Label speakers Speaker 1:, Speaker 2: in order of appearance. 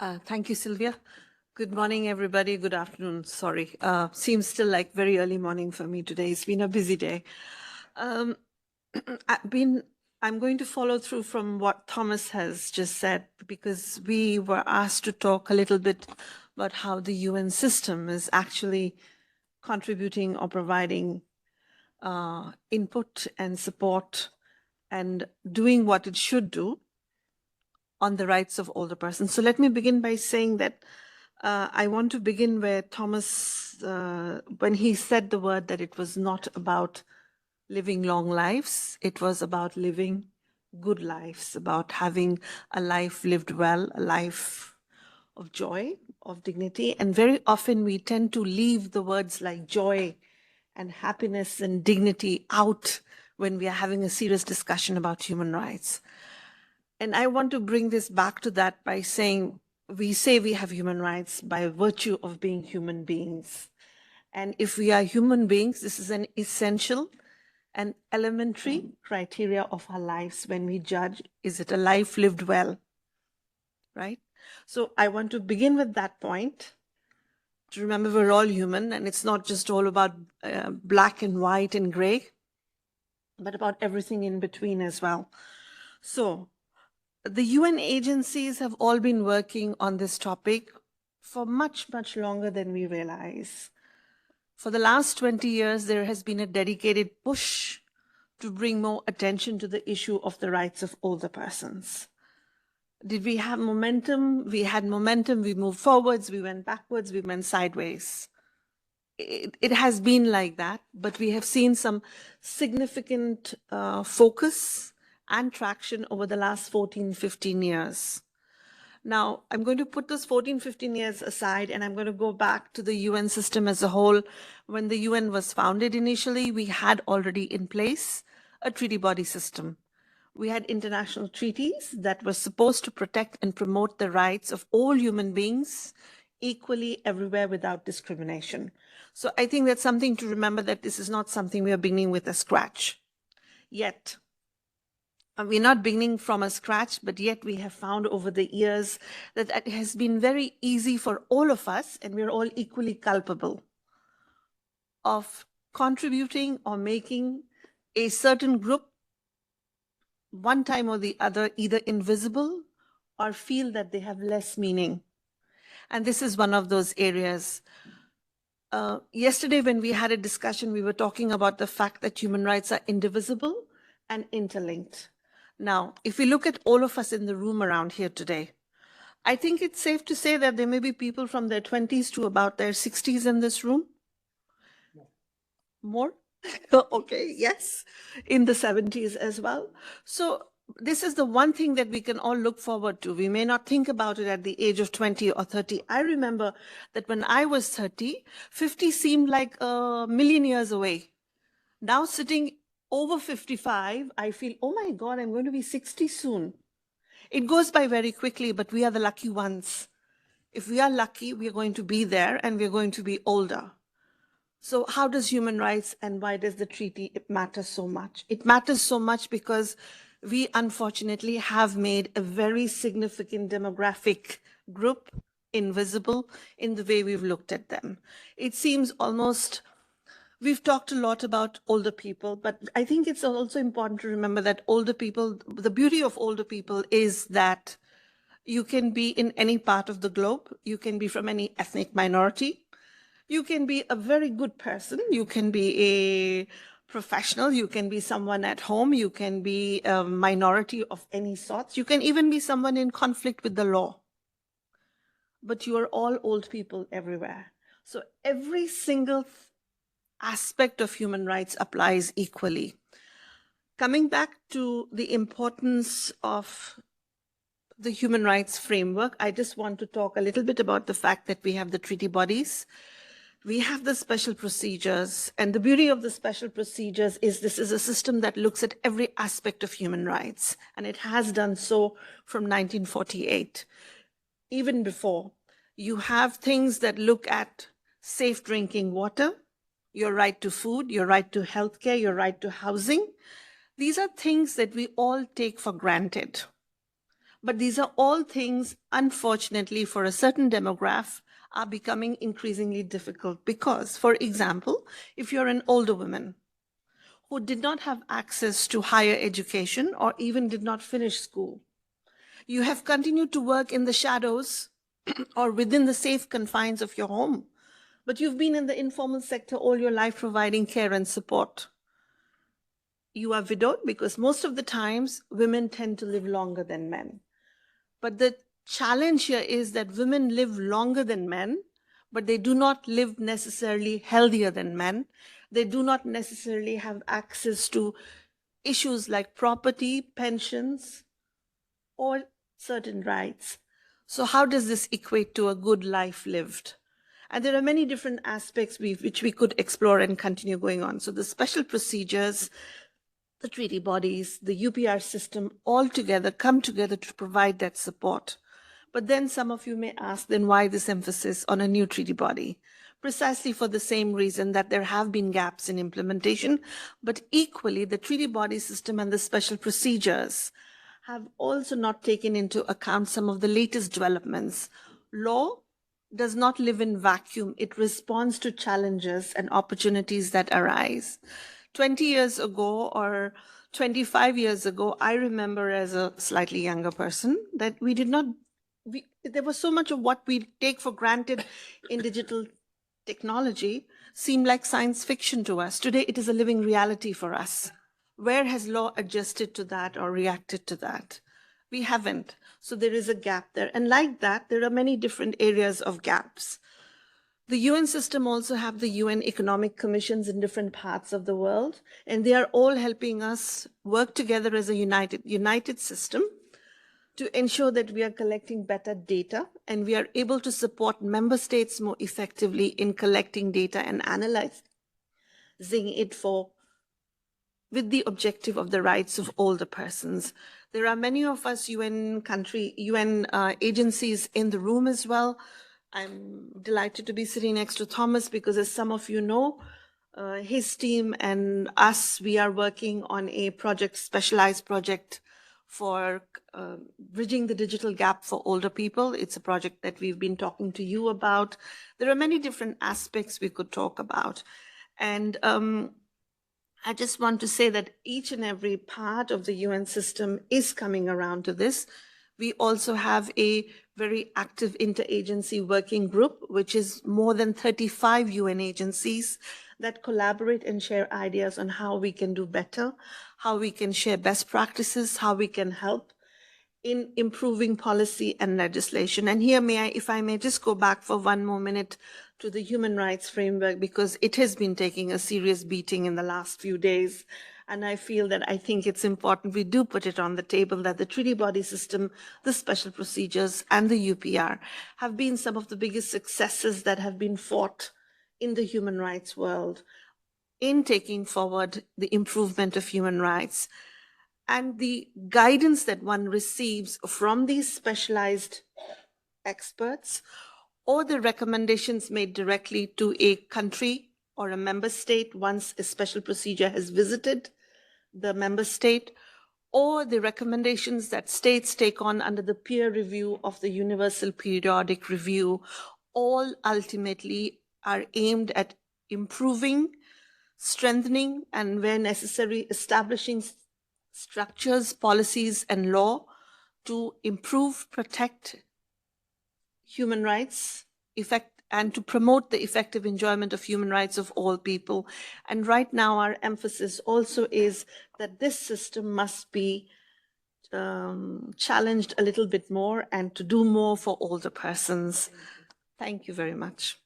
Speaker 1: Thank you, Sylvia. Good morning, everybody. Good afternoon. Sorry. Seems still like very early morning for me today. It's been a busy day. Um, I'm going to follow through from what Thomas has just said, because we were asked to talk a little bit about how the UN system is actually contributing or providing input and support and doing what it should do on the rights of older persons. So let me begin by saying that I want to begin where Thomas, when he said the word that it was not about living long lives, it was about living good lives, about having a life lived well, a life of joy, of dignity. And very often we tend to leave the words like joy and happiness and dignity out when we are having a serious discussion about human rights. And I want to bring this back to that by saying, we say we have human rights by virtue of being human beings. And if we are human beings, this is an essential and elementary criteria of our lives when we judge, is it a life lived well, right? So I want to begin with that point, to remember we're all human, and it's not just all about black and white and gray, but about everything in between as well. So the UN agencies have all been working on this topic for much, much longer than we realize. For the last 20 years, there has been a dedicated push to bring more attention to the issue of the rights of older persons. Did we have momentum? We had momentum. We moved forwards. We went backwards. We went sideways. It has been like that, but we have seen some significant focus and traction over the last 14, 15 years. Now, I'm going to put those 14, 15 years aside, and I'm going to go back to the UN system as a whole. When the UN was founded initially, we had already in place a treaty body system. We had international treaties that were supposed to protect and promote the rights of all human beings equally everywhere without discrimination. So I think that's something to remember, that this is not something we are beginning with a scratch. Yet, we're not beginning from a scratch, but yet we have found over the years that it has been very easy for all of us, and we're all equally culpable of contributing or making a certain group one time or the other either invisible or feel that they have less meaning. And this is one of those areas. Yesterday, when we had a discussion, we were talking about the fact that human rights are indivisible and interlinked. Now, if we look at all of us in the room around here today, I think it's safe to say that there may be people from their 20s to about their 60s in this room. More? Okay, yes, in the 70s as well. So this is the one thing that we can all look forward to. We may not think about it at the age of 20 or 30. I remember that when I was 30, 50 seemed like a million years away. Now sitting over 55, I feel, oh my God, I'm going to be 60 soon. It goes by very quickly, but we are the lucky ones. If we are lucky, we are going to be there and we're going to be older. So how does human rights and why does the treaty matter so much? It matters so much because we unfortunately have made a very significant demographic group invisible in the way we've looked at them. It seems almost, we've talked a lot about older people, but I think it's also important to remember that older people, the beauty of older people is that you can be in any part of the globe. You can be from any ethnic minority. You can be a very good person. You can be a professional. You can be someone at home. You can be a minority of any sort. You can even be someone in conflict with the law. But you are all old people everywhere. So every single aspect of human rights applies equally. Coming back to the importance of the human rights framework, I just want to talk a little bit about the fact that we have the treaty bodies. We have the special procedures, and the beauty of the special procedures is this is a system that looks at every aspect of human rights, and it has done so from 1948. Even before, you have things that look at safe drinking water, your right to food, your right to healthcare, your right to housing. These are things that we all take for granted. But these are all things, unfortunately, for a certain demographic, are becoming increasingly difficult because, for example, if you're an older woman who did not have access to higher education or even did not finish school, you have continued to work in the shadows or within the safe confines of your home, but you've been in the informal sector all your life providing care and support. You are widowed because most of the times women tend to live longer than men. But the challenge here is that women live longer than men, but they do not live necessarily healthier than men. They do not necessarily have access to issues like property, pensions, or certain rights. So how does this equate to a good life lived? And there are many different aspects which we could explore and continue going on. So the special procedures, the treaty bodies, the UPR system all together come together to provide that support. But then some of you may ask, then why this emphasis on a new treaty body? Precisely for the same reason that there have been gaps in implementation, but equally the treaty body system and the special procedures have also not taken into account some of the latest developments. Law does not live in vacuum. It responds to challenges and opportunities that arise. 20 years ago or 25 years ago, I remember as a slightly younger person that there was so much of what we take for granted in digital technology seemed like science fiction to us. Today, it is a living reality for us. Where has law adjusted to that or reacted to that? We haven't. So there is a gap there. And like that, there are many different areas of gaps. The UN system also have the UN economic commissions in different parts of the world, and they are all helping us work together as a united system to ensure that we are collecting better data and we are able to support member states more effectively in collecting data and analyzing it with the objective of the rights of older persons. There are many of us UN agencies in the room as well. I'm delighted to be sitting next to Thomas because, as some of you know, his team and us, we are working on a specialized project for bridging the digital gap for older people. It's a project that we've been talking to you about. There are many different aspects we could talk about. And I just want to say that each and every part of the UN system is coming around to this. We also have a very active interagency working group, which is more than 35 UN agencies that collaborate and share ideas on how we can do better, how we can share best practices, how we can help in improving policy and legislation. And here, if I may just go back for one more minute to the human rights framework, because it has been taking a serious beating in the last few days. And I think it's important we do put it on the table that the treaty body system, the special procedures, and the UPR have been some of the biggest successes that have been fought in the human rights world in taking forward the improvement of human rights. And the guidance that one receives from these specialized experts or the recommendations made directly to a country or a member state once a special procedure has visited the member state, or the recommendations that states take on under the peer review of the Universal Periodic Review, all ultimately are aimed at improving, strengthening, and where necessary, establishing structures, policies, and law to improve, protect human rights, and to promote the effective enjoyment of human rights of all people. And right now, our emphasis also is that this system must be challenged a little bit more and to do more for older persons. Thank you very much.